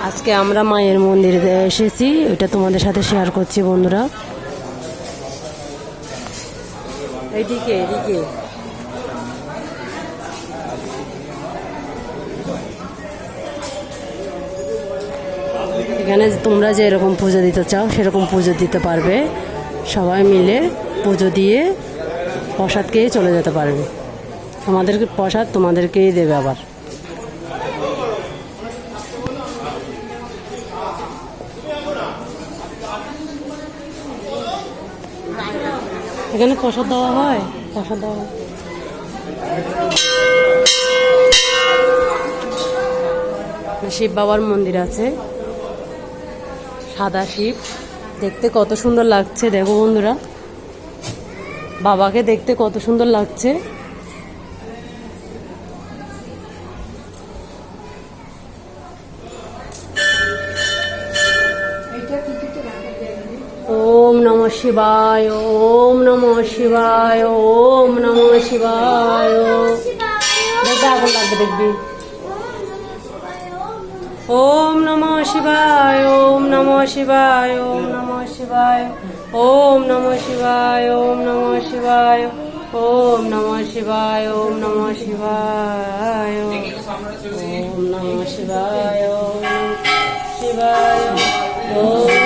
আজকে আমরা মায়ের মন্দিরে এসেছি, ওইটা তোমাদের সাথে শেয়ার করছি বন্ধুরা। এইদিকে এইদিকে এখানে তোমরা যে এরকম পুজো দিতে চাও সেরকম পুজো দিতে পারবে। সবাই মিলে পুজো দিয়ে প্রসাদ খেয়ে চলে যেতে পারবে। আমাদেরকে প্রসাদ তোমাদেরকেই দেবে আবার। এখানে প্রসাদ দেওয়া হয়, প্রসাদ দেওয়া হয়। শিব বাবার মন্দির আছে, সাদা শিব, দেখতে কত সুন্দর লাগছে। দেখো বন্ধুরা, বাবাকে দেখতে কত সুন্দর লাগছে। ওম নমঃ শিবায়, ওম নমঃ শিবায়, ওম নমঃ শিবায়। দেখবে আগুন লাগবে, দেখবি। ওম নমঃ শিবায়, ওম নমঃ শিবায়, ওম নমঃ শিবায়, ওম নমঃ শিবায়, ওম নমঃ শিবায়, ওম নমঃ শিবায়, ওম নমঃ শিবায়, ওম নমঃ শিবায়, ওম শিবায়, ওম